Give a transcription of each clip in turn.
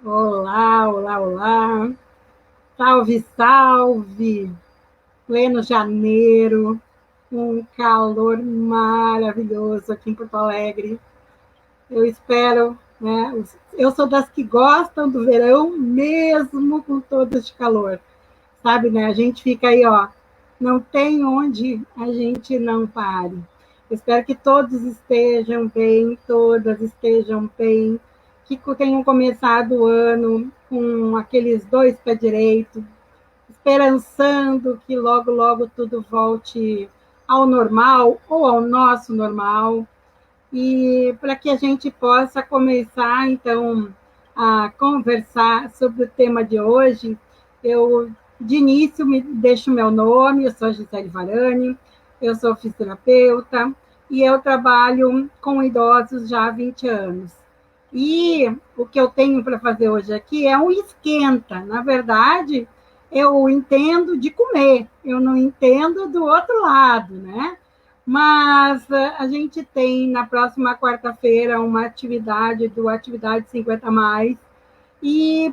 Olá, olá, olá. Salve, salve. Pleno janeiro, um calor maravilhoso aqui em Porto Alegre. Eu espero, né? Eu sou das que gostam do verão, mesmo com todo este calor. Sabe, né? A gente fica aí, ó. Não tem onde a gente não pare. Espero que todos estejam bem, todas estejam bem, que tenham começado o ano com aqueles dois pés direitos, esperançando que logo, logo tudo volte ao normal ou ao nosso normal, e para que a gente possa começar, então, a conversar sobre o tema de hoje. Eu, de início, me deixo meu nome, eu sou Gisele Varani, eu sou fisioterapeuta e eu trabalho com idosos já há 20 anos. E o que eu tenho para fazer hoje aqui é um esquenta. Na verdade, eu entendo de comer, eu não entendo do outro lado, né? Mas a gente tem na próxima quarta-feira uma atividade do Atividade 50 Mais, e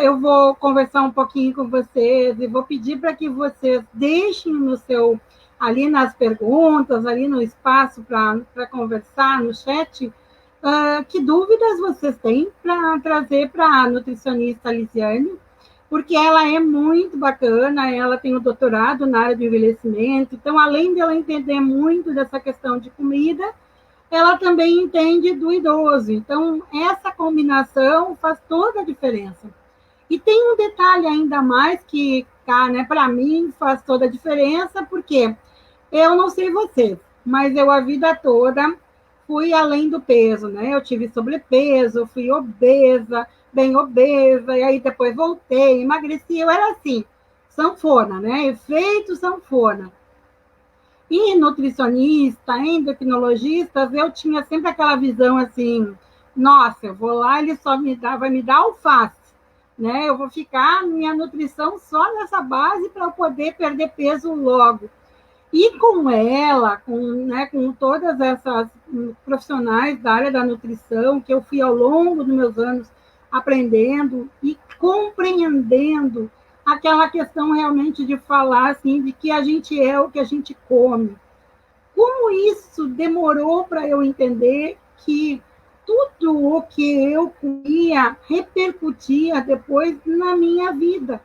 eu vou conversar um pouquinho com vocês e vou pedir para que vocês deixem no seu ali nas perguntas, ali no espaço para conversar no chat, que dúvidas vocês têm para trazer para a nutricionista Lisiane, porque ela é muito bacana, ela tem o doutorado na área de envelhecimento, então, além de ela entender muito dessa questão de comida, ela também entende do idoso. Então, essa combinação faz toda a diferença. E tem um detalhe ainda mais que, tá, né, para mim faz toda a diferença, porque eu não sei você, mas eu a vida toda fui além do peso, né? Eu tive sobrepeso, fui obesa, bem obesa, e aí depois voltei, emagreci, eu era assim, sanfona, né? Efeito sanfona. E nutricionista, endocrinologistas, eu tinha sempre aquela visão assim, nossa, eu vou lá, ele só vai me dar alface, né? Eu vou ficar minha nutrição só nessa base para eu poder perder peso logo. E com ela, com todas essas profissionais da área da nutrição, que eu fui ao longo dos meus anos aprendendo e compreendendo aquela questão realmente de falar assim, de que a gente é o que a gente come. Como isso demorou para eu entender que tudo o que eu comia repercutia depois na minha vida.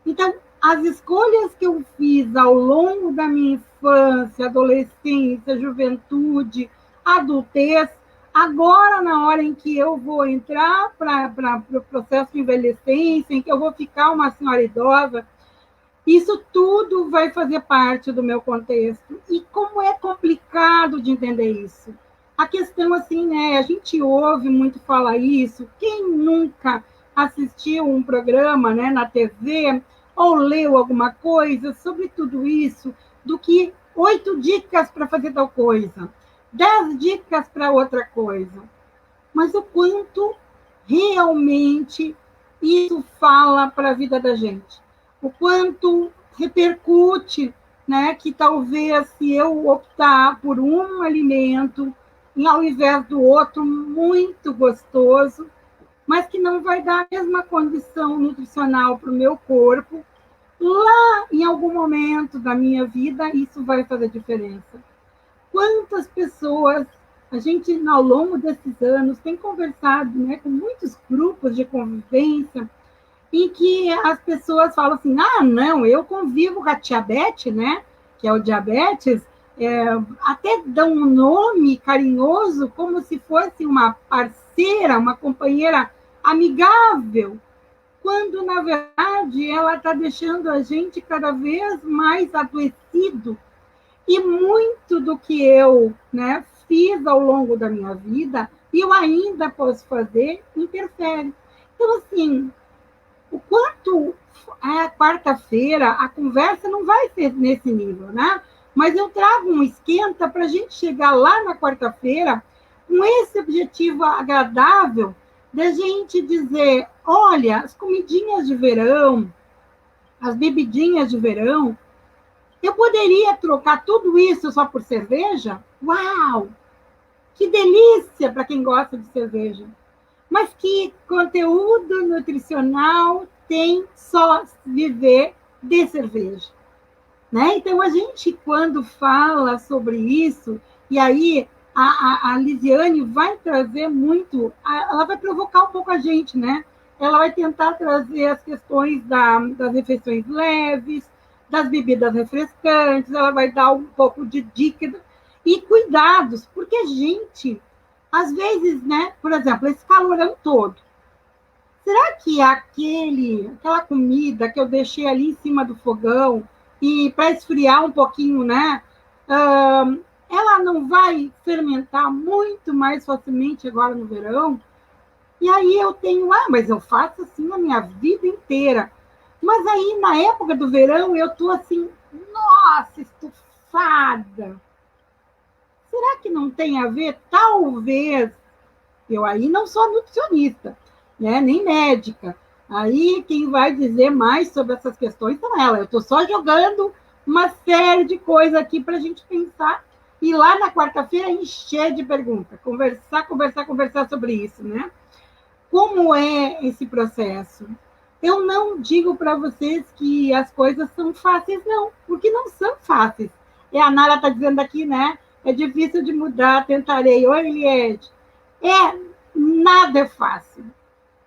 Então, as escolhas que eu fiz ao longo da minha infância, adolescência, juventude, adultez, agora, na hora em que eu vou entrar para o processo de envelhecência, em que eu vou ficar uma senhora idosa, isso tudo vai fazer parte do meu contexto. E como é complicado de entender isso. A questão, assim, né? A gente ouve muito falar isso. Quem nunca assistiu um programa, né, na TV ou leu alguma coisa sobre tudo isso, do que 8 dicas para fazer tal coisa, 10 dicas para outra coisa. Mas o quanto realmente isso fala para a vida da gente, o quanto repercute, né, que talvez se eu optar por um alimento ao invés do outro muito gostoso, mas que não vai dar a mesma condição nutricional para o meu corpo, lá em algum momento da minha vida isso vai fazer diferença. Quantas pessoas a gente, ao longo desses anos, tem conversado, né, com muitos grupos de convivência, em que as pessoas falam assim, ah, não, eu convivo com a diabetes, né, que é o diabetes, até dão um nome carinhoso, como se fosse uma parceira, uma companheira amigável, quando, na verdade, ela está deixando a gente cada vez mais adoecido, e muito do que eu, né, fiz ao longo da minha vida, e eu ainda posso fazer, interfere. Então, assim, o quanto a quarta-feira a conversa não vai ser nesse nível, né? Mas eu trago um esquenta para a gente chegar lá na quarta-feira com esse objetivo agradável da gente dizer, olha, as comidinhas de verão, as bebidinhas de verão, eu poderia trocar tudo isso só por cerveja? Uau! Que delícia para quem gosta de cerveja! Mas que conteúdo nutricional tem só viver de cerveja? Né? Então, a gente, quando fala sobre isso, e aí a Lisiane vai trazer muito, ela vai provocar um pouco a gente, né? Ela vai tentar trazer as questões das refeições leves, das bebidas refrescantes, ela vai dar um pouco de dica e cuidados, porque a gente, às vezes, né? Por exemplo, esse calorão todo, será que aquela comida que eu deixei ali em cima do fogão e para esfriar um pouquinho, né? Ela não vai fermentar muito mais facilmente agora no verão? E aí eu tenho, mas eu faço assim a minha vida inteira. Mas aí na época do verão eu tô assim, nossa, estufada. Será que não tem a ver? Talvez. Eu aí não sou nutricionista, né, nem médica. Aí quem vai dizer mais sobre essas questões são ela. Eu estou só jogando uma série de coisas aqui para a gente pensar e lá na quarta-feira encher de perguntas, conversar sobre isso, né? Como é esse processo? Eu não digo para vocês que as coisas são fáceis, não, porque não são fáceis. E a Nara está dizendo aqui, né? É difícil de mudar, tentarei. Oi, Eliette. Nada é fácil.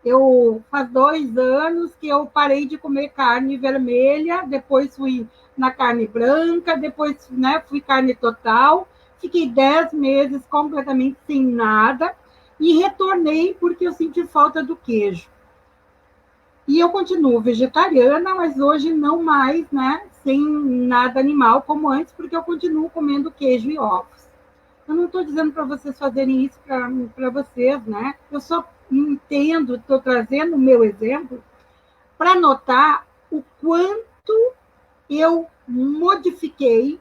Eu faz 2 anos que eu parei de comer carne vermelha, depois fui na carne branca, depois, né, fui carne total, fiquei 10 meses completamente sem nada e retornei porque eu senti falta do queijo. E eu continuo vegetariana, mas hoje não mais, né, sem nada animal como antes, porque eu continuo comendo queijo e ovos. Eu não estou dizendo para vocês fazerem isso para vocês, né? Eu só entendo, estou trazendo o meu exemplo para notar o quanto eu modifiquei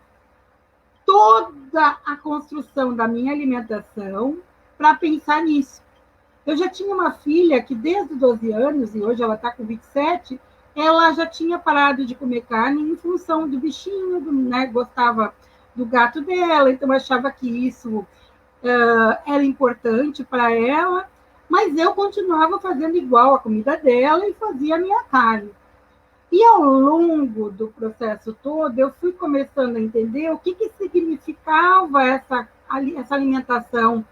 toda a construção da minha alimentação para pensar nisso. Eu já tinha uma filha que desde os 12 anos, e hoje ela está com 27, ela já tinha parado de comer carne em função do bichinho, né? Gostava do gato dela, então achava que isso era importante para ela, mas eu continuava fazendo igual a comida dela e fazia a minha carne. E ao longo do processo todo, eu fui começando a entender o que significava essa alimentação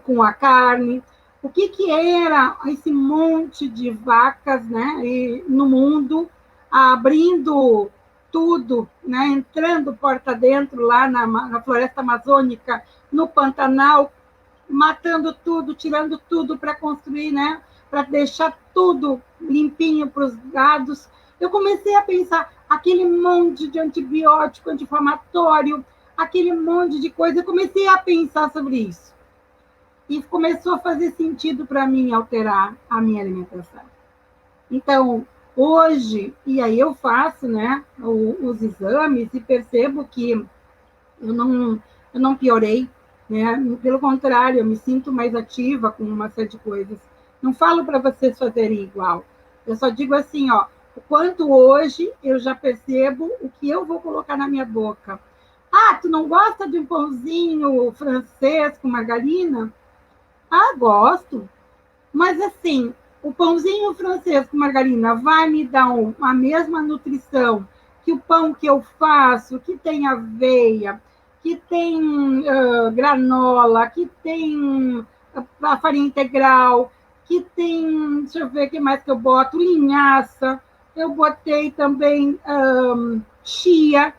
com a carne, o que era esse monte de vacas, né, no mundo, abrindo tudo, né, entrando porta dentro lá na floresta amazônica, no Pantanal, matando tudo, tirando tudo para construir, né, para deixar tudo limpinho para os gados. Eu comecei a pensar aquele monte de antibiótico, anti-inflamatório, aquele monte de coisa. Eu comecei a pensar sobre isso. E começou a fazer sentido para mim alterar a minha alimentação. Então, hoje, e aí eu faço, né, os exames e percebo que eu não piorei, né? Pelo contrário, eu me sinto mais ativa com uma série de coisas. Não falo para vocês fazerem igual. Eu só digo assim, ó, o quanto hoje eu já percebo o que eu vou colocar na minha boca. Ah, tu não gosta de um pãozinho francês com margarina? Ah, gosto. Mas assim, o pãozinho francês com margarina vai me dar a mesma nutrição que o pão que eu faço, que tem aveia, que tem granola, que tem a farinha integral, que tem, deixa eu ver o que mais que eu boto, linhaça, eu botei também chia.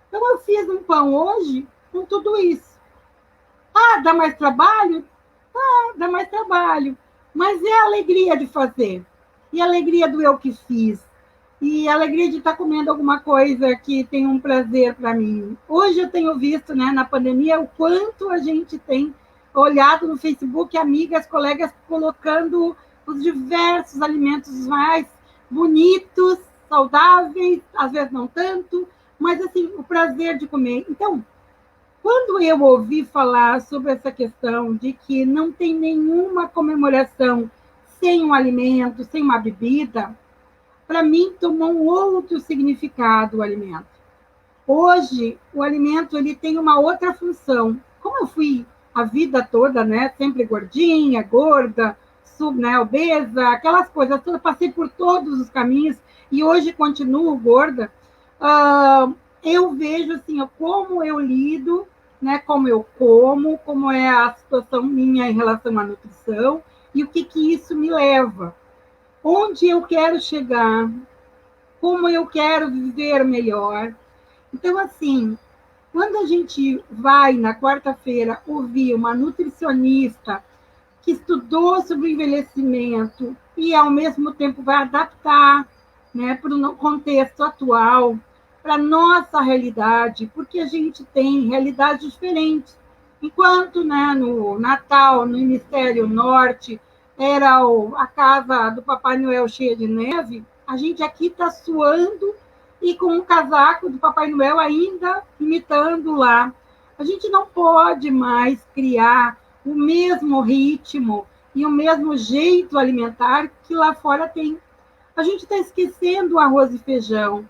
Então, eu fiz um pão hoje com tudo isso. Ah, dá mais trabalho? Ah, dá mais trabalho. Mas é a alegria de fazer. E a alegria do eu que fiz. E a alegria de estar comendo alguma coisa que tem um prazer para mim. Hoje eu tenho visto, né, na pandemia, o quanto a gente tem olhado no Facebook, amigas, colegas, colocando os diversos alimentos mais bonitos, saudáveis, às vezes não tanto, mas assim, o prazer de comer. Então, quando eu ouvi falar sobre essa questão de que não tem nenhuma comemoração sem um alimento, sem uma bebida, para mim tomou um outro significado o alimento. Hoje, o alimento ele tem uma outra função. Como eu fui a vida toda, né, sempre gordinha, gorda, né, obesa, aquelas coisas todas, passei por todos os caminhos e hoje continuo gorda. Eu vejo assim, como eu lido, né, como eu como é a situação minha em relação à nutrição e o que isso me leva. Onde eu quero chegar, como eu quero viver melhor. Então, assim, quando a gente vai na quarta-feira ouvir uma nutricionista que estudou sobre o envelhecimento e, ao mesmo tempo, vai adaptar, né, para o contexto atual, para a nossa realidade, porque a gente tem realidades diferentes. Enquanto, né, no Natal, no Hemisfério Norte, era a casa do Papai Noel cheia de neve, a gente aqui está suando e com o casaco do Papai Noel ainda imitando lá. A gente não pode mais criar o mesmo ritmo e o mesmo jeito alimentar que lá fora tem. A gente está esquecendo o arroz e feijão.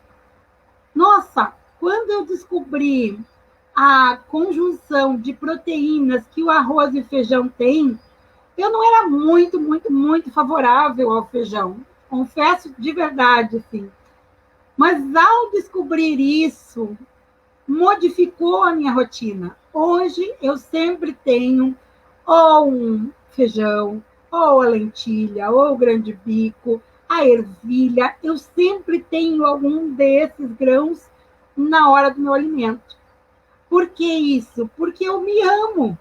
Nossa, quando eu descobri a conjunção de proteínas que o arroz e feijão tem, eu não era muito favorável ao feijão. Confesso de verdade, assim. Mas ao descobrir isso, modificou a minha rotina. Hoje eu sempre tenho ou um feijão, ou a lentilha, ou o grande bico, a ervilha. Eu sempre tenho algum desses grãos na hora do meu alimento. Por que isso? Porque eu me amo.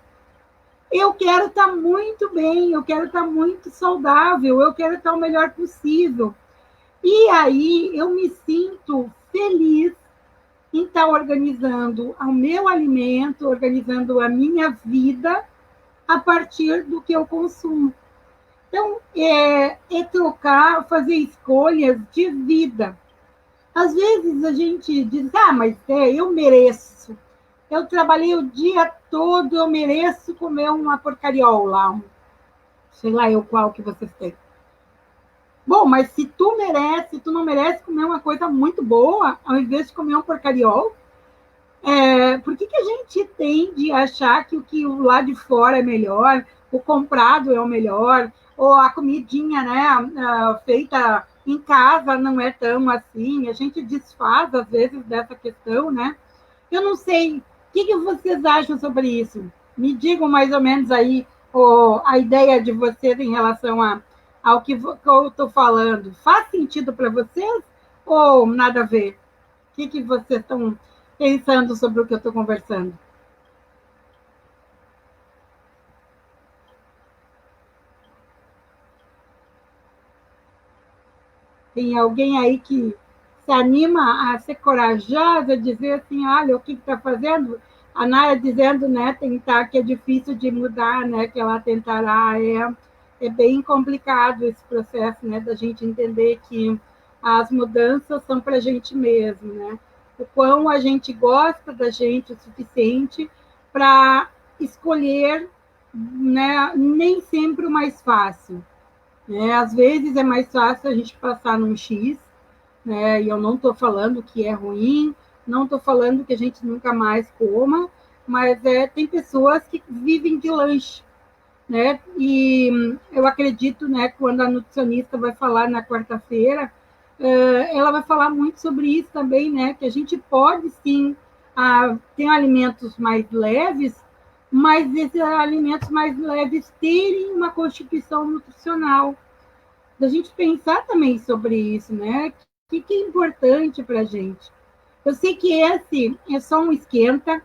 Eu quero estar muito bem, eu quero estar muito saudável, eu quero estar o melhor possível. E aí eu me sinto feliz em estar organizando o meu alimento, organizando a minha vida a partir do que eu consumo. Então, é trocar, fazer escolhas de vida. Às vezes a gente diz, mas eu mereço. Eu trabalhei o dia todo, eu mereço comer uma porcariola, sei lá eu qual que vocês têm. Bom, mas se tu não merece comer uma coisa muito boa, ao invés de comer um porcariol, por que a gente tende a achar que o que lá de fora é melhor, o comprado é o melhor, ou a comidinha, né, feita em casa não é tão assim? A gente desfaz, às vezes, dessa questão, né? Eu não sei, o que vocês acham sobre isso? Me digam mais ou menos aí a ideia de vocês em relação ao que eu estou falando. Faz sentido para vocês ou nada a ver? O que vocês estão pensando sobre o que eu estou conversando? Tem alguém aí que se anima a ser corajosa, dizer assim, olha, o que está fazendo? A Naya dizendo, né, tentar, que é difícil de mudar, né, que ela tentará, é bem complicado esse processo, né, da gente entender que as mudanças são para a gente mesmo, né, o quão a gente gosta da gente o suficiente para escolher, né, nem sempre o mais fácil. Às vezes é mais fácil a gente passar num X, né? E eu não estou falando que é ruim, não estou falando que a gente nunca mais coma, mas tem pessoas que vivem de lanche, né? E eu acredito, né, quando a nutricionista vai falar na quarta-feira, ela vai falar muito sobre isso também, né? Que a gente pode sim ter alimentos mais leves, mas esses alimentos mais leves terem uma constituição nutricional. Da gente pensar também sobre isso, né? O que é importante para a gente? Eu sei que esse é só um esquenta,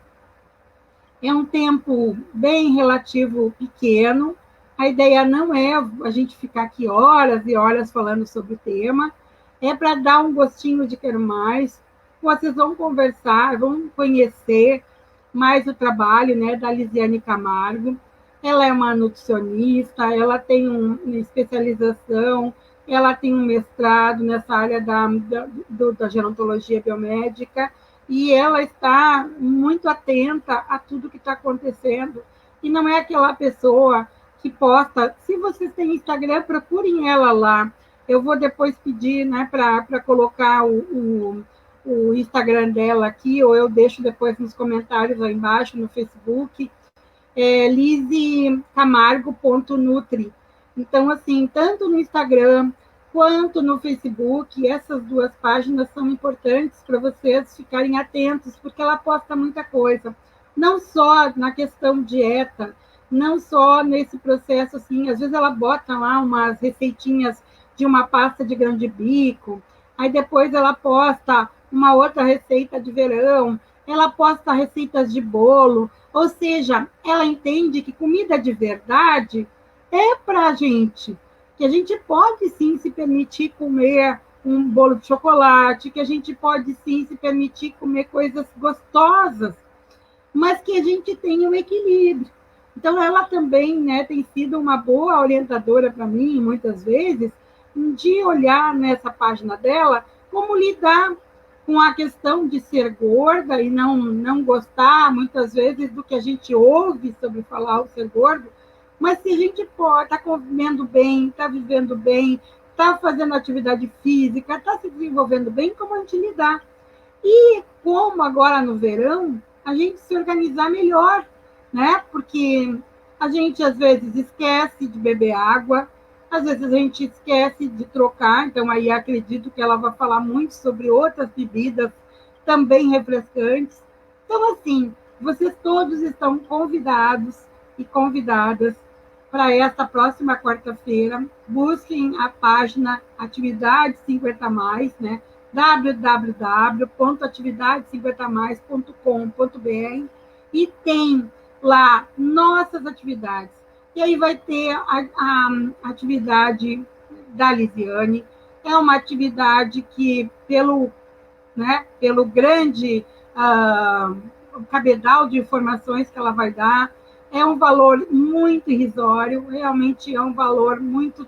é um tempo bem relativo pequeno. A ideia não é a gente ficar aqui horas e horas falando sobre o tema, é para dar um gostinho de quero mais. Vocês vão conversar, vão conhecer mais o trabalho, né, da Lisiane Camargo. Ela é uma nutricionista, ela tem uma especialização, ela tem um mestrado nessa área da gerontologia biomédica, e ela está muito atenta a tudo que está acontecendo. E não é aquela pessoa que posta. Se vocês têm Instagram, procurem ela lá. Eu vou depois pedir, né, para colocar o Instagram dela aqui, ou eu deixo depois nos comentários lá embaixo, no Facebook, lisecamargo.nutri. Então, assim, tanto no Instagram quanto no Facebook, essas duas páginas são importantes para vocês ficarem atentos, porque ela posta muita coisa. Não só na questão dieta, não só nesse processo, assim, às vezes ela bota lá umas receitinhas de uma pasta de grão de bico, aí depois ela posta uma outra receita de verão, ela posta receitas de bolo, ou seja, ela entende que comida de verdade é para a gente, que a gente pode sim se permitir comer um bolo de chocolate, que a gente pode sim se permitir comer coisas gostosas, mas que a gente tenha um equilíbrio. Então, ela também, né, tem sido uma boa orientadora para mim, muitas vezes, de olhar nessa página dela como lidar com a questão de ser gorda e não gostar, muitas vezes, do que a gente ouve sobre falar o ser gordo, mas se a gente pode, está comendo bem, está vivendo bem, está fazendo atividade física, está se desenvolvendo bem, como a gente lidar? E como agora no verão, a gente se organizar melhor, né? Porque a gente às vezes esquece de beber água, às vezes a gente esquece de trocar, então aí acredito que ela vai falar muito sobre outras bebidas também refrescantes. Então, assim, vocês todos estão convidados e convidadas para esta próxima quarta-feira. Busquem a página Atividade 50 Mais, né? www.atividade50mais.com.br e tem lá nossas atividades. E aí vai ter a atividade da Lisiane, é uma atividade que, pelo grande cabedal de informações que ela vai dar, é um valor muito irrisório, realmente é um valor muito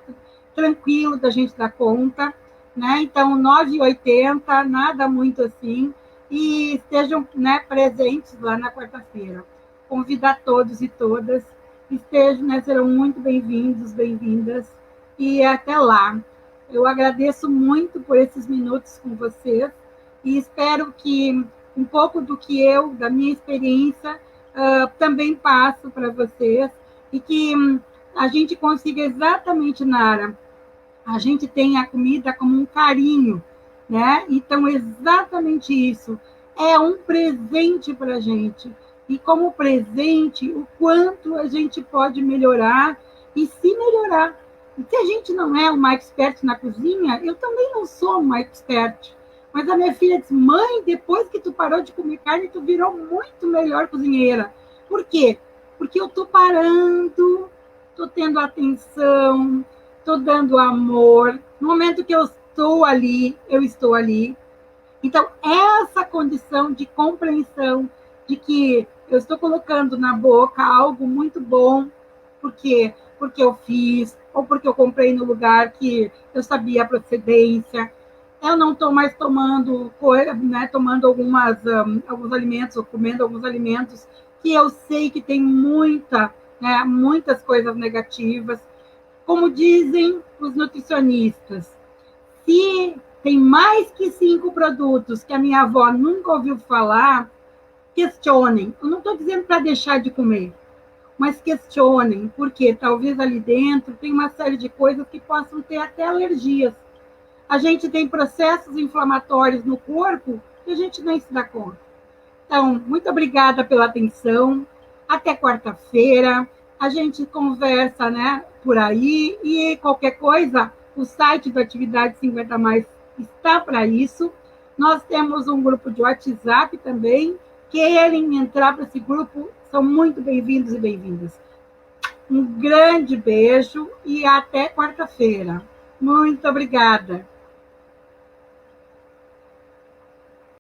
tranquilo da gente dar conta, né? Então, 9,80, nada muito assim, e estejam, né, presentes lá na quarta-feira. Convidar todos e todas, estejam, né, serão muito bem-vindos, bem-vindas, e até lá. Eu agradeço muito por esses minutos com vocês, e espero que um pouco do que eu, da minha experiência, também passo para vocês, e que a gente consiga exatamente, Nara, a gente tem a comida como um carinho, né? Então, exatamente isso. É um presente para a gente. E como presente, o quanto a gente pode melhorar e se melhorar. E se a gente não é uma expert na cozinha, eu também não sou uma expert. Mas a minha filha disse, mãe, depois que tu parou de comer carne, tu virou muito melhor cozinheira. Por quê? Porque eu estou parando, estou tendo atenção, estou dando amor. No momento que eu estou ali, eu estou ali. Então, essa condição de compreensão de que eu estou colocando na boca algo muito bom, porque eu fiz, ou porque eu comprei no lugar que eu sabia a procedência. Eu não estou mais tomando, né, tomando alguns alimentos, ou comendo alguns alimentos que eu sei que tem muitas coisas negativas. Como dizem os nutricionistas, se tem mais que 5 produtos que a minha avó nunca ouviu falar, questionem. Eu não estou dizendo para deixar de comer, mas questionem, porque talvez ali dentro tem uma série de coisas que possam ter até alergias. A gente tem processos inflamatórios no corpo que a gente nem se dá conta. Então, muito obrigada pela atenção. Até quarta-feira. A gente conversa, né, por aí. E qualquer coisa, o site do Atividade 50 Mais está para isso. Nós temos um grupo de WhatsApp também. Querem entrar para esse grupo, são muito bem-vindos e bem-vindas. Um grande beijo e até quarta-feira. Muito obrigada.